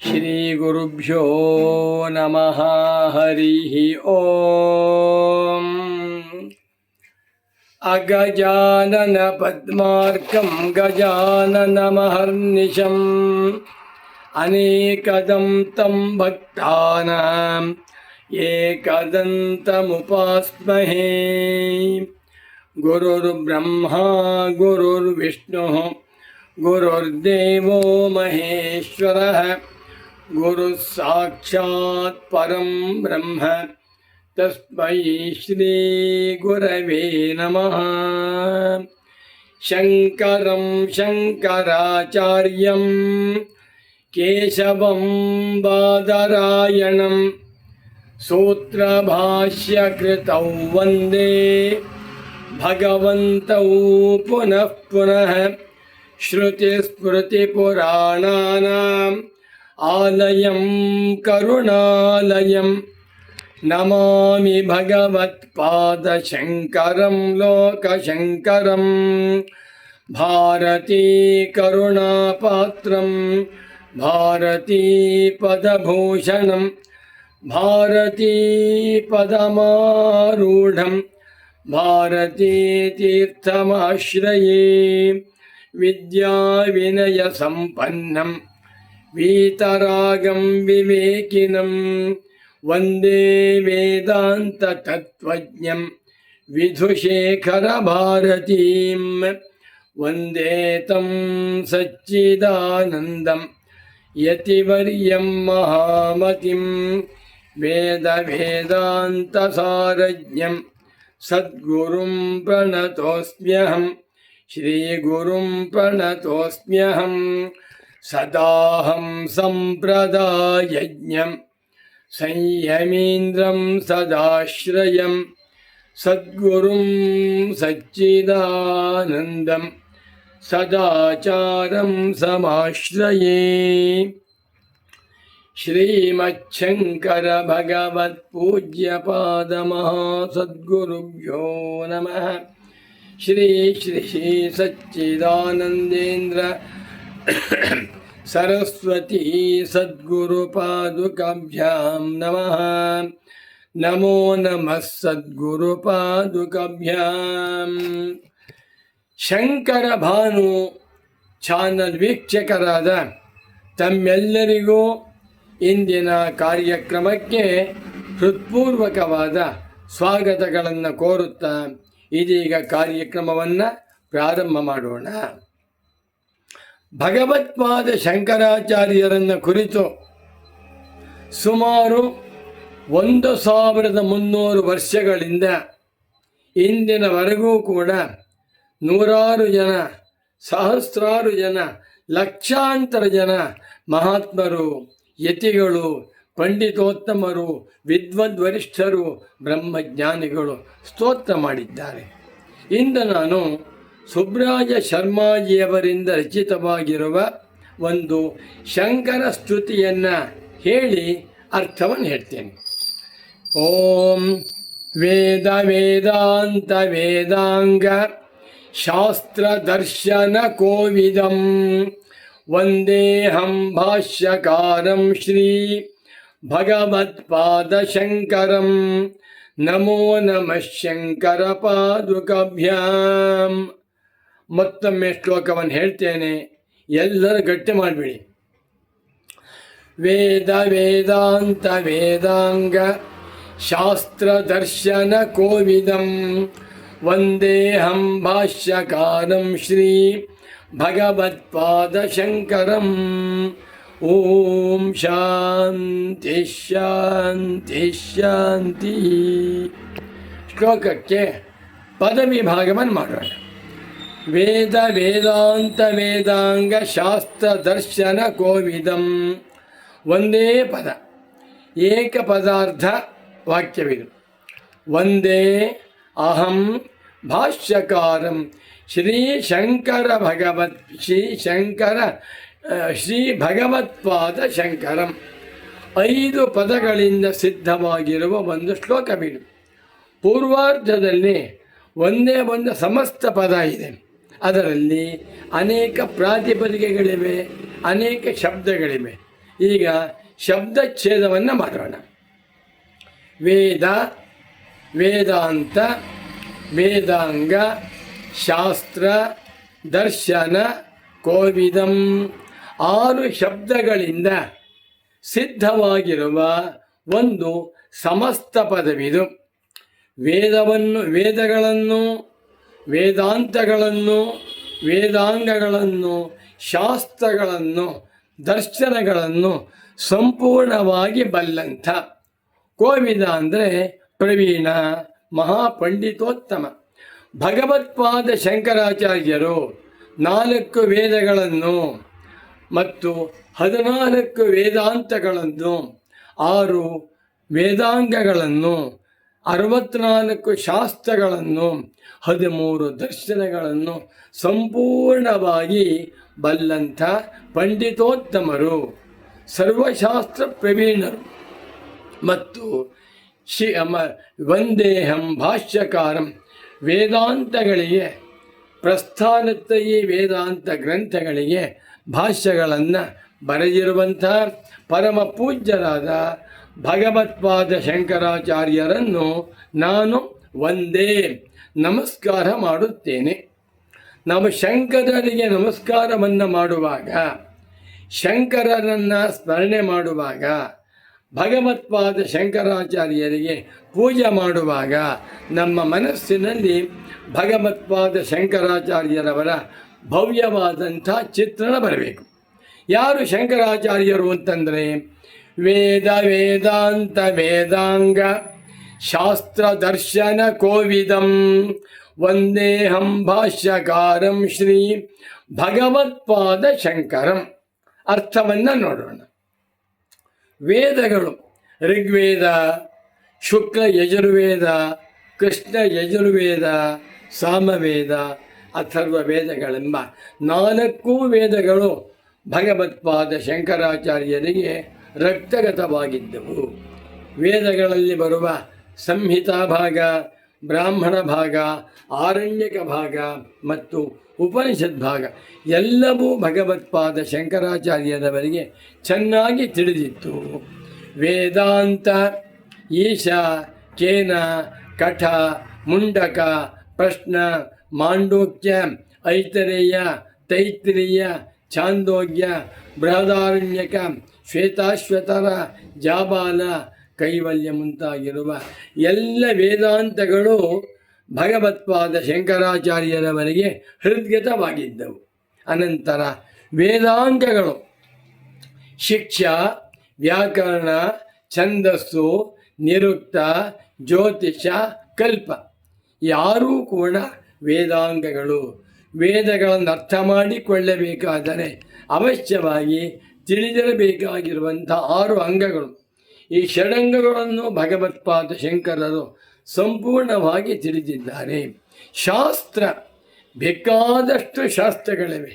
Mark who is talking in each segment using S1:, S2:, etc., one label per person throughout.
S1: ಶ್ರೀಗುರುಭ್ಯೋ ನಮಃ. ಹರಿ ಓಂ. ಅಗಜಾನನ ಪದ್ಮಾರ್ಕಂ ಗಜಾನನಮಹರ್ನಿಶಂ ಅನೇಕದಂ ತಂ ಭಕ್ತಾನಾಂ ಏಕದಂತಮುಪಾಸ್ಮಹೇ. ಗುರುರ್ಬ್ರಹ್ಮ ಗುರುರ್ವಿಷ್ಣುಃ ಗುರುರ್ದೇವೋ ಮಹೇಶ್ವರಃ ಗುರು ಸಾಕ್ಷಾತ್ ಪರಂ ಬ್ರಹ್ಮ ತಸ್ಮೈ ಶ್ರೀ ಗುರವೇ ನಮಃ. ಶಂಕರಂ ಶಂಕರಾಚಾರ್ಯಂ ಕೇಶವಂ ಬಾದರಾಯಣಂ ಸೂತ್ರಭಾಷ್ಯಕೃತೌ ವಂದೇ ಭಗವಂತೌ ಪುನಃ ಪುನಃ. ಶ್ರುತಿಸ್ಮೃತಿಪುರಾಣಾನಾಂ ಆಲಯಂ ಕರುಣಾಲಯಂ ನಮಾಮಿ ಭಗವತ್ಪಾದಶಂಕರಂ ಲೋಕಶಂಕರಂ. ಭಾರತೀ ಕರುಣಾಪಾತ್ರಂ ಭಾರತೀ ಪದಭೂಷಣಂ ಭಾರತೀ ಪದಮಾರೂಢಂ ಭಾರತೀ ತೀರ್ಥಮಾಶ್ರಯೇ. ವಿದ್ಯಾವಿನಯ ಸಂಪನ್ನಂ ವೀತರಾಗಂ ವಿವೇಕಿನಂ ವಂದೇ ವೇದಾಂತ ತತ್ವಜ್ಞಂ ವಿಧುಶೇಖರ ಭಾರತೀಂ. ವಂದೇ ತಂ ಸಚ್ಚಿದಾನಂದಂ ಯತಿವರ್ಯಂ ಮಹಾಮತಿಂ. ವೇದ ವೇದಾಂತ ಸಾರಜ್ಞಂ ಸದ್ಗುರುಂ ಪ್ರಣತೋಸ್ಮ್ಯಹಂ. ಶ್ರೀಗುರುಂ ಪ್ರಣತೋಸ್ಮ್ಯಹಂ. ಸದಾಹಂ ಸಂಪ್ರದಾಯಜ್ಞಂ ಸಂಯಮೀಂದ್ರಂ ಸದಾಶ್ರಯಂ ಸದ್ಗುರುಂ ಸಚ್ಚಿದಾನಂದಂ ಸದಾಚಾರಂ ಸಮಾಶ್ರಯೇ. ಶ್ರೀಮಚ್ಛಂಕರ ಭಗವತ್ಪೂಜ್ಯಪಾದ ಮಹಾಸದ್ಗುರುಭ್ಯೋ ನಮಃ. ಶ್ರೀ ಶ್ರೀ ಸಚ್ಚಿದಾನಂದೇಂದ್ರ ಸರಸ್ವತೀ ಸದ್ಗುರುಪಾದುಕಾಭ್ಯಾಂ ನಮಃ. ನಮೋ ನಮಃ ಸದ್ಗುರುಪಾದುಕಾಭ್ಯಾಂ. ಶಂಕರ ಭಾನು ಚಾನಲ್ ವೀಕ್ಷಕರಾದ ತಮ್ಮೆಲ್ಲರಿಗೂ ಇಂದಿನ ಕಾರ್ಯಕ್ರಮಕ್ಕೆ ಹೃತ್ಪೂರ್ವಕವಾದ ಸ್ವಾಗತಗಳನ್ನು ಕೋರುತ್ತಾ ಇದೀಗ ಕಾರ್ಯಕ್ರಮವನ್ನು ಪ್ರಾರಂಭ ಮಾಡೋಣ. ಭಗವತ್ಪಾದ ಶಂಕರಾಚಾರ್ಯರನ್ನು ಕುರಿತು ಸುಮಾರು 1300 ವರ್ಷಗಳಿಂದ ಇಂದಿನವರೆಗೂ ಕೂಡ ನೂರಾರು ಜನ, ಸಹಸ್ರಾರು ಜನ, ಲಕ್ಷಾಂತರ ಜನ ಮಹಾತ್ಮರು, ಯತಿಗಳು, ಪಂಡಿತೋತ್ತಮರು, ವಿದ್ವದ್ವರಿಷ್ಠರು, ಬ್ರಹ್ಮಜ್ಞಾನಿಗಳು ಸ್ತೋತ್ರ ಮಾಡಿದ್ದಾರೆ. ಇಂದು ನಾನು ಸುಬ್ರಾಯ ಶರ್ಮಾಜಿಯವರಿಂದ ರಚಿತವಾಗಿರುವ ಒಂದು ಶಂಕರ ಸ್ತುತಿಯನ್ನು ಹೇಳಿ ಅರ್ಥವನ್ನು ಹೇಳ್ತೇನೆ. ಓಂ ವೇದ ವೇದಾಂತ ವೇದಾಂಗ ಶಾಸ್ತ್ರ ದರ್ಶನ ಕೋವಿದಂ ವಂದೇಹಂ ಭಾಷ್ಯಕಾರಂ ಶ್ರೀ ಭಗವತ್ಪಾದಶಂಕರಂ. ನಮೋ ನಮಃ ಶಂಕರ ಪಾದುಕಾಭ್ಯಾಂ. ಮತ್ತೊಮ್ಮೆ ಶ್ಲೋಕವನ್ನು ಹೇಳ್ತೇನೆ, ಎಲ್ಲರೂ ಗಟ್ಟಿ ಮಾಡಿಬಿಡಿ. ವೇದ ವೇದಾಂತ ವೇದಾಂಗ ಶಾಸ್ತ್ರ ದರ್ಶನ ಕೋವಿದಂ ವಂದೇಹಂ ಭಾಷ್ಯಕಾರಂ ಶ್ರೀ ಭಗವತ್ಪಾದಶಂಕರಂ. ಓಂ ಶಾಂತಿ ಶಾಂತಿ ಶಾಂತಿ. ಶ್ಲೋಕಕ್ಕೆ ಪದವಿಭಾಗವನ್ನು ಮಾಡೋಣ. ವೇದ ವೇದಾಂತ ವೇದಾಂಗ ಶಾಸ್ತ್ರ ದರ್ಶನ ಕೋವಿದಂ. ಒಂದೇ ಪದ, ಏಕ ಪದಾರ್ಥ ವಾಕ್ಯವಿದು. ವಂದೇ ಅಹಂ ಭಾಷ್ಯಕಾರಂ ಶ್ರೀ ಶಂಕರ ಭಗವತ್ ಶ್ರೀ ಭಗವತ್ಪಾದ ಶಂಕರಂ. 5 ಪದಗಳಿಂದ ಸಿದ್ಧವಾಗಿರುವ ಒಂದು ಶ್ಲೋಕವಿದು. ಪೂರ್ವಾರ್ಧದಲ್ಲಿ ಒಂದೇ ಒಂದು ಸಮಸ್ತ ಪದ ಇದೆ. ಅದರಲ್ಲಿ ಅನೇಕ ಪ್ರಾತಿಪದಿಕೆಗಳಿವೆ, ಅನೇಕ ಶಬ್ದಗಳಿವೆ. ಈಗ ಶಬ್ದಚ್ಛೇದವನ್ನು ಮಾಡೋಣ. ವೇದ, ವೇದಾಂತ, ವೇದಾಂಗ, ಶಾಸ್ತ್ರ, ದರ್ಶನ, ಕೋವಿದಂ 6 ಶಬ್ದಗಳಿಂದ ಸಿದ್ಧವಾಗಿರುವ ಒಂದು ಸಮಸ್ತ ಪದವಿದು. ವೇದಗಳನ್ನು, ವೇದಾಂತಗಳನ್ನು, ವೇದಾಂಗಗಳನ್ನು, ಶಾಸ್ತ್ರಗಳನ್ನು, ದರ್ಶನಗಳನ್ನು ಸಂಪೂರ್ಣವಾಗಿ ಬಲ್ಲಂಥ. ಕೋವಿದ ಅಂದರೆ ಪ್ರವೀಣ, ಮಹಾಪಂಡಿತೋತ್ತಮ. ಭಗವತ್ಪಾದ ಶಂಕರಾಚಾರ್ಯರು 4 ವೇದಗಳನ್ನು ಮತ್ತು 14 ವೇದಾಂತಗಳನ್ನು, 6 ವೇದಾಂಗಗಳನ್ನು, 64 ಶಾಸ್ತ್ರಗಳನ್ನು, 13 ದರ್ಶನಗಳನ್ನು ಸಂಪೂರ್ಣವಾಗಿ ಬಲ್ಲಂಥ ಪಂಡಿತೋತ್ತಮರು, ಸರ್ವಶಾಸ್ತ್ರ ಪ್ರವೀಣರು. ಮತ್ತು ವಂದೇಹಂ ಭಾಷ್ಯಕಾರಂ, ವೇದಾಂತಗಳಿಗೆ ಪ್ರಸ್ಥಾನತ್ರಯೀ ವೇದಾಂತ ಗ್ರಂಥಗಳಿಗೆ ಭಾಷ್ಯಗಳನ್ನು ಬರೆದಿರುವಂಥ ಪರಮ ಪೂಜ್ಯರಾದ ಭಗವತ್ಪಾದ ಶಂಕರಾಚಾರ್ಯರನ್ನು ನಾನು ಒಂದೇ ನಮಸ್ಕಾರ ಮಾಡುತ್ತೇನೆ. ನಾವು ಶಂಕರರಿಗೆ ನಮಸ್ಕಾರವನ್ನು ಮಾಡುವಾಗ, ಶಂಕರರನ್ನು ಸ್ಮರಣೆ ಮಾಡುವಾಗ, ಭಗವತ್ಪಾದ ಶಂಕರಾಚಾರ್ಯರಿಗೆ ಪೂಜೆ ಮಾಡುವಾಗ ನಮ್ಮ ಮನಸ್ಸಿನಲ್ಲಿ ಭಗವತ್ಪಾದ ಶಂಕರಾಚಾರ್ಯರವರ ಭವ್ಯವಾದಂಥ ಚಿತ್ರಣ ಬರಬೇಕು. ಯಾರು ಶಂಕರಾಚಾರ್ಯರು ಅಂತಂದರೆ ವೇದ, ವೇದಾಂತ, ವೇದಾಂಗ, ಶಾಸ್ತ್ರ, ದರ್ಶನ, ಕೋವಿದಂ ವಂದೇಹಂ ಭಾಷ್ಯಕಾರಂ ಶ್ರೀ ಭಗವತ್ಪಾದ ಶಂಕರಂ. ಅರ್ಥವನ್ನು ನೋಡೋಣ. ವೇದಗಳು ಋಗ್ವೇದ, ಶುಕ್ಲ ಯಜುರ್ವೇದ, ಕೃಷ್ಣ ಯಜುರ್ವೇದ, ಸಾಮವೇದ, ಅಥರ್ವ ವೇದಗಳೆಂಬ 4 ವೇದಗಳು ಭಗವತ್ಪಾದ ಶಂಕರಾಚಾರ್ಯರಿಗೆ ರಕ್ತಗತವಾಗಿದ್ದವು. ವೇದಗಳಲ್ಲಿ ಬರುವ ಸಂಹಿತಾ ಭಾಗ, ಬ್ರಾಹ್ಮಣ ಭಾಗ, ಆರಣ್ಯಕ ಭಾಗ ಮತ್ತು ಉಪನಿಷತ್ ಭಾಗ ಎಲ್ಲವೂ ಭಗವತ್ಪಾದ ಶಂಕರಾಚಾರ್ಯರವರಿಗೆ ಚೆನ್ನಾಗಿ ತಿಳಿದಿತ್ತು. ವೇದಾಂತ ಈಶ, ಕೇನ, ಕಠ, ಮುಂಡಕ, ಪ್ರಶ್ನ, ಮಾಂಡೂಕ್ಯ, ಐತರೇಯ, ತೈತ್ರಿಯ, ಛಾಂದೋಗ್ಯ, ಬೃಹದಾರಣ್ಯಕ, ಶ್ವೇತಾಶ್ವತರ, ಜಾಬಾಲ, ಕೈವಲ್ಯ ಮುಂತಾಗಿರುವ ಎಲ್ಲ ವೇದಾಂತಗಳು ಭಗವತ್ಪಾದ ಶಂಕರಾಚಾರ್ಯರವರಿಗೆ ಹೃದ್ಗತವಾಗಿದ್ದವು. ಅನಂತರ ವೇದಾಂಗಗಳು ಶಿಕ್ಷಾ, ವ್ಯಾಕರಣ, ಛಂದಸ್ಸು, ನಿರುಕ್ತ, ಜ್ಯೋತಿಷ, ಕಲ್ಪ 6 ಕೂಡ ವೇದಾಂಗಗಳು. ವೇದಗಳನ್ನು ಅರ್ಥ ಮಾಡಿಕೊಳ್ಳಬೇಕಾದರೆ ಅವಶ್ಯವಾಗಿ ತಿಳಿದಿರಬೇಕಾಗಿರುವಂಥ 6 ಅಂಗಗಳು. ಈ ಷಡಂಗಗಳನ್ನು ಭಗವತ್ಪಾದ ಶಂಕರರು ಸಂಪೂರ್ಣವಾಗಿ ತಿಳಿದಿದ್ದಾರೆ. ಶಾಸ್ತ್ರ ಬೇಕಾದಷ್ಟು ಶಾಸ್ತ್ರಗಳಿವೆ.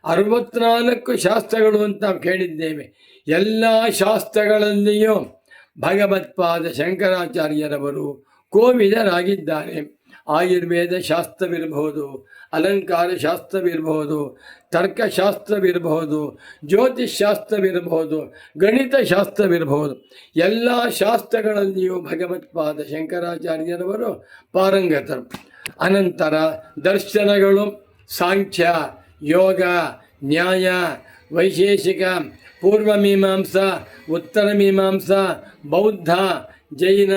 S1: 64 ಶಾಸ್ತ್ರಗಳು ಅಂತ ನಾವು ಕೇಳಿದ್ದೇವೆ. ಎಲ್ಲ ಶಾಸ್ತ್ರಗಳಲ್ಲಿಯೂ ಭಗವತ್ಪಾದ ಶಂಕರಾಚಾರ್ಯರವರು ಕೋವಿದರಾಗಿದ್ದಾರೆ. ಆಯುರ್ವೇದ ಶಾಸ್ತ್ರವಿರಬಹುದು, ಅಲಂಕಾರ ಶಾಸ್ತ್ರವಿರಬಹುದು, ತರ್ಕಶಾಸ್ತ್ರವಿರಬಹುದು, ಜ್ಯೋತಿಷ್ ಶಾಸ್ತ್ರವಿರಬಹುದು, ಗಣಿತ ಶಾಸ್ತ್ರವಿರಬಹುದು. ಎಲ್ಲ ಶಾಸ್ತ್ರಗಳಲ್ಲಿಯೂ ಭಗವತ್ಪಾದ ಶಂಕರಾಚಾರ್ಯರವರು ಪಾರಂಗತರು. ಅನಂತರ ದರ್ಶನಗಳು ಸಾಂಖ್ಯ, ಯೋಗ, ನ್ಯಾಯ, ವೈಶೇಷಿಕ, ಪೂರ್ವಮೀಮಾಂಸಾ, ಉತ್ತರ ಮೀಮಾಂಸಾ, ಬೌದ್ಧ, ಜೈನ,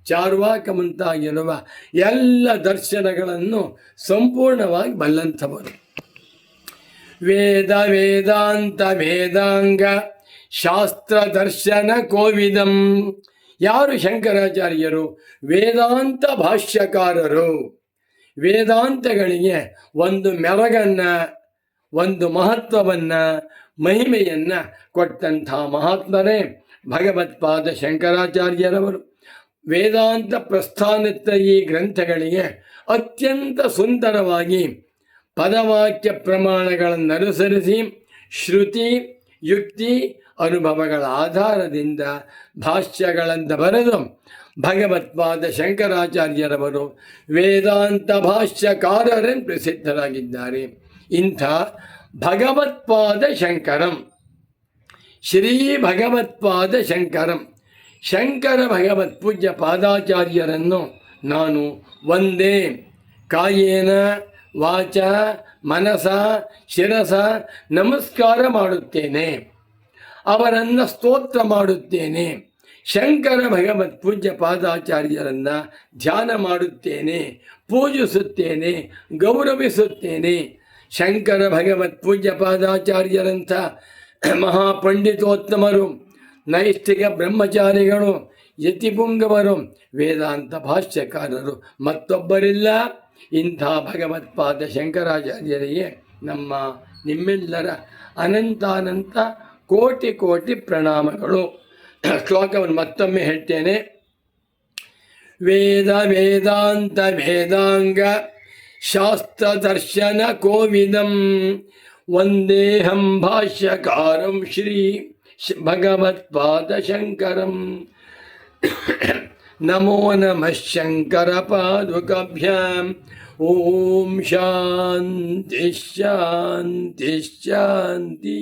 S1: ಚಾರ್ವಾಕ ಮುಂತಾಗಿರುವ ಎಲ್ಲ ದರ್ಶನಗಳನ್ನು ಸಂಪೂರ್ಣವಾಗಿ ಬಲ್ಲಂಥವರು. ವೇದ, ವೇದಾಂತ, ವೇದಾಂಗ, ಶಾಸ್ತ್ರ, ದರ್ಶನ, ಕೋವಿದಂ. ಯಾರು ಶಂಕರಾಚಾರ್ಯರು? ವೇದಾಂತ ಭಾಷ್ಯಕಾರರು. ವೇದಾಂತಗಳಿಗೆ ಒಂದು ಮೆರಗನ್ನು, ಒಂದು ಮಹತ್ವವನ್ನು, ಮಹಿಮೆಯನ್ನು ಕೊಟ್ಟಂಥ ಮಹಾತ್ಮರೇ ಭಗವತ್ಪಾದ ಶಂಕರಾಚಾರ್ಯರವರು. ವೇದಾಂತ ಪ್ರಸ್ಥಾನತ್ರಯೀ ಗ್ರಂಥಗಳಿಗೆ ಅತ್ಯಂತ ಸುಂದರವಾಗಿ ಪದವಾಕ್ಯ ಪ್ರಮಾಣಗಳನ್ನು ಅನುಸರಿಸಿ ಶ್ರುತಿ, ಯುಕ್ತಿ, ಅನುಭವಗಳ ಆಧಾರದಿಂದ ಭಾಷ್ಯಗಳನ್ನು ಬರೆದು ಭಗವತ್ಪಾದ ಶಂಕರಾಚಾರ್ಯರವರು ವೇದಾಂತ ಭಾಷ್ಯಕಾರರೆಂದು ಪ್ರಸಿದ್ಧರಾಗಿದ್ದಾರೆ. ಇಂಥ ಭಗವತ್ಪಾದ ಶಂಕರಂ ಶ್ರೀ ಭಗವತ್ಪಾದ ಶಂಕರಂ, ಶಂಕರ ಭಗವತ್ ಪೂಜ್ಯ ಪಾದಾಚಾರ್ಯರನ್ನು ನಾನು ಒಂದೇ ಕಾಯೇನ ವಾಚ ಮನಸ ಶಿರಸ ನಮಸ್ಕಾರ ಮಾಡುತ್ತೇನೆ, ಅವರನ್ನು ಸ್ತೋತ್ರ ಮಾಡುತ್ತೇನೆ. ಶಂಕರ ಭಗವತ್ ಪೂಜ್ಯ ಪಾದಾಚಾರ್ಯರನ್ನು ಧ್ಯಾನ ಮಾಡುತ್ತೇನೆ, ಪೂಜಿಸುತ್ತೇನೆ, ಗೌರವಿಸುತ್ತೇನೆ. ಶಂಕರ ಭಗವತ್ ಪೂಜ್ಯ ಪಾದಾಚಾರ್ಯರಂಥ ಮಹಾಪಂಡಿತೋತ್ತಮರು, ನೈಷ್ಠಿಕ ಬ್ರಹ್ಮಚಾರಿಗಳು, ಯತಿಪುಂಗವರು, ವೇದಾಂತ ಭಾಷ್ಯಕಾರರು ಮತ್ತೊಬ್ಬರಿಲ್ಲ. ಇಂಥ ಭಗವತ್ಪಾದ ಶಂಕರಾಚಾರ್ಯರಿಗೆ ನಿಮ್ಮೆಲ್ಲರ ಅನಂತಾನಂತ ಕೋಟಿ ಕೋಟಿ ಪ್ರಣಾಮಗಳು. ಶ್ಲೋಕವನ್ನು ಮತ್ತೊಮ್ಮೆ ಹೇಳ್ತೇನೆ. ವೇದ ವೇದಾಂತ ವೇದಾಂಗ ಶಾಸ್ತ್ರ ದರ್ಶನ ಕೋವಿದಂ ವಂದೇಹಂ ಭಾಷ್ಯಕಾರಂ ಶ್ರೀ ಭಗವತ್ಪಾದ ಶಂಕರಂ. ನಮೋ ನಮಃ ಶಂಕರ ಪಾದುಕಾಭ್ಯಾಂ. ಓಂ ಶಾಂತಿ ಶಾಂತಿ ಶಾಂತಿ.